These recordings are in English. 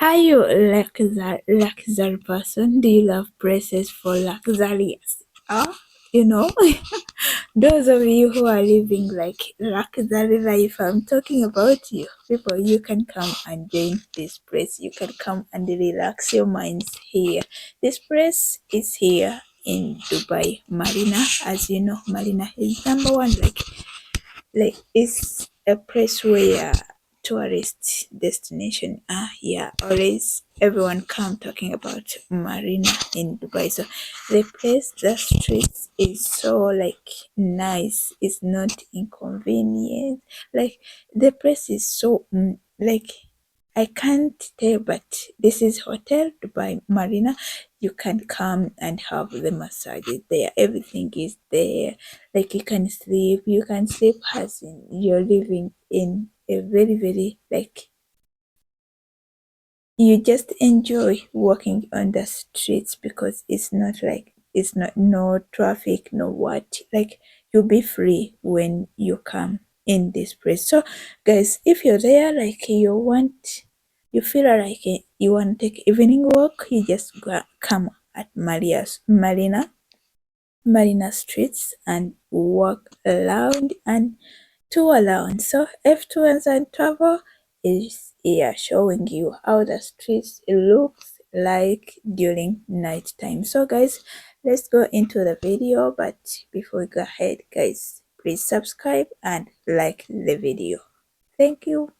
Are you a luxury person? Do you love braces for luxurious? Ah, you know, those of you who are living like luxury life, I'm talking about you. People, you can come and join this place. You can come and relax your minds here. This place is here in Dubai, Marina. As you know, Marina is number one. Like it's a place where tourist destination are here. Always everyone come talking about Marina in Dubai. So the streets is so like nice. It's not inconvenient. Like the place is so like I can't tell, but this is Hotel Dubai Marina. You can come and have the massages there. Everything is there. Like you can sleep as in you're living in a very, very like you just enjoy walking on the streets because it's not no traffic, no what. Like you'll be free when you come in this place. So guys, if you're there like you feel like you want to take evening walk, you just come at Marina streets and walk around and tour around. So F2 and travel is here showing you how the streets looks like during night time. So guys, let's go into the video. But before we go ahead, guys, please subscribe and like the video. Thank you.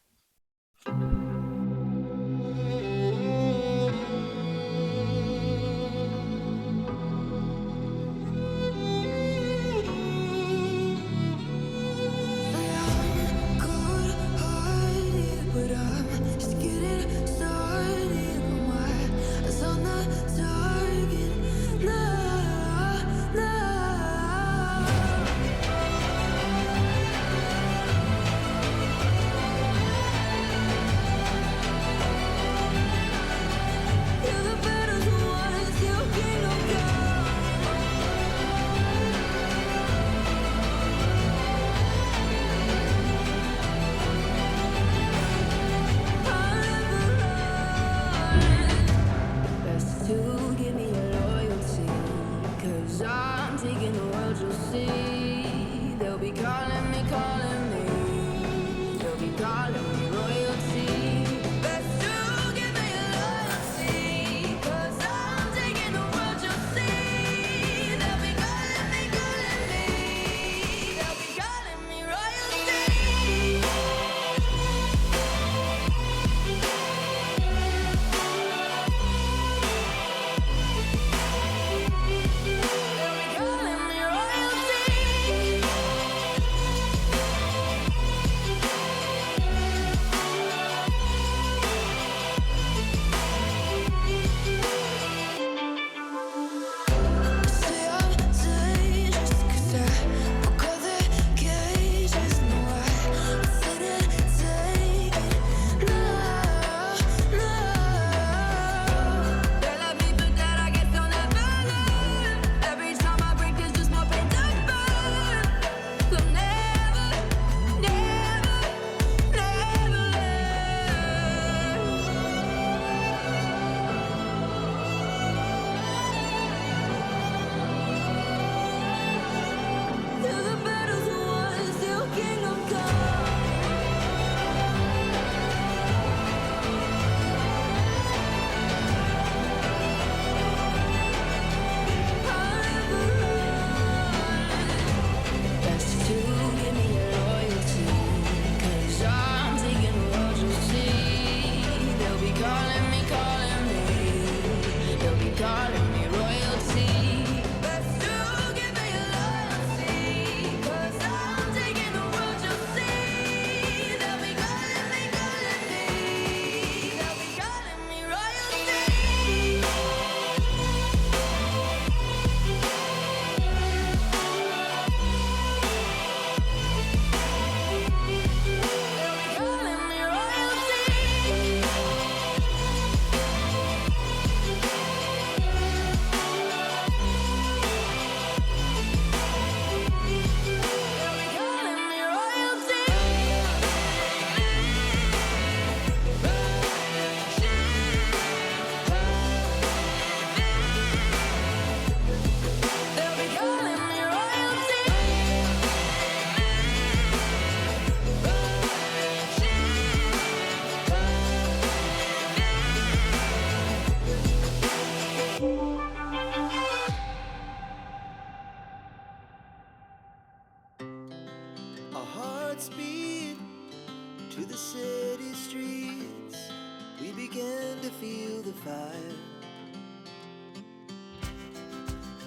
began to feel the fire.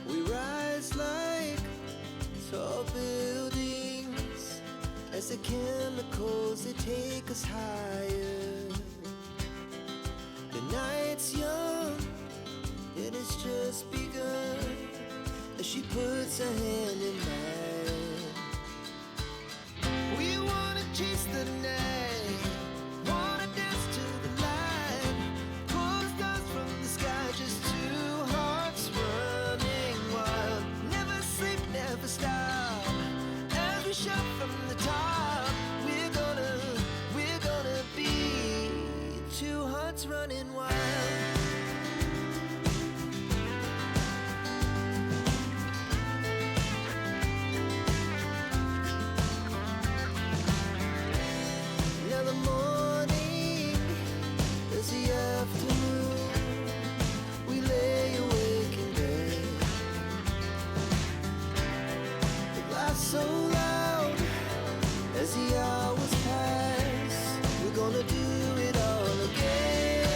We rise like tall buildings as the chemicals they take us higher. The night's young, it has just begun as she puts her hand in mine. We wanna chase the night, wanna dance to the light, pull the stars from the sky, just two hearts running wild. Never sleep, never stop, as we shout from the top. We're gonna be two hearts running wild. Now the morning is the afternoon. We lay awake in bed. The laughs so loud as the hours pass. We're gonna do it all again.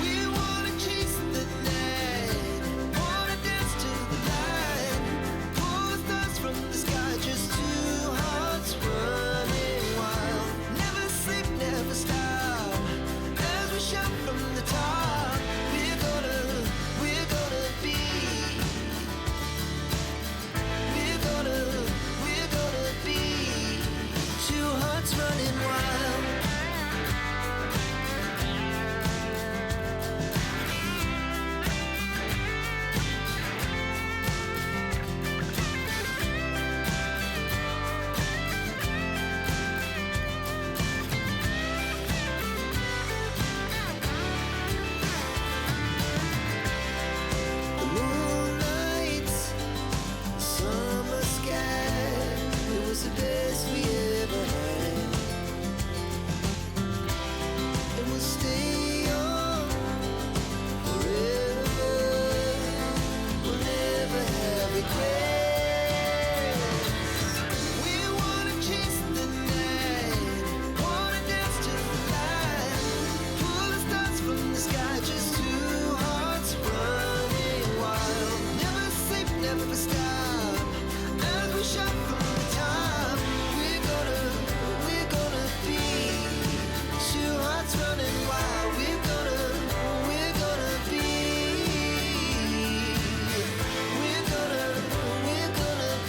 We wanna chase the night, wanna dance to the light, pull the stars from the sky, just two hearts running wild. Never sleep, never stop, as we shout from the top. We're gonna be, we're gonna be two hearts running wild. The moonlight, summer sky, it was the best we ever had. And we'll stay on forever. We'll never have regrets. We wanna chase the night, wanna dance to the light, pull the stars from the sky, just two hearts running wild. Never sleep, never stop, as we shout from the top. We're gonna be two hearts running wild. We're gonna be, we're gonna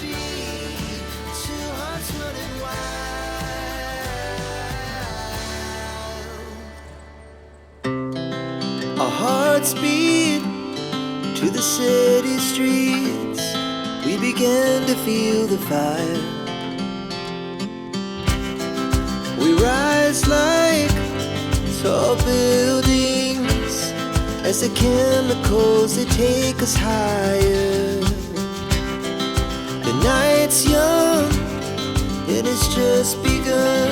be two hearts running wild. Our hearts beat to the city streets. We began to feel the fire. We rise like tall buildings as the chemicals they take us higher. The night's young, it has just begun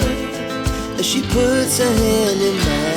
as she puts her hand in mine.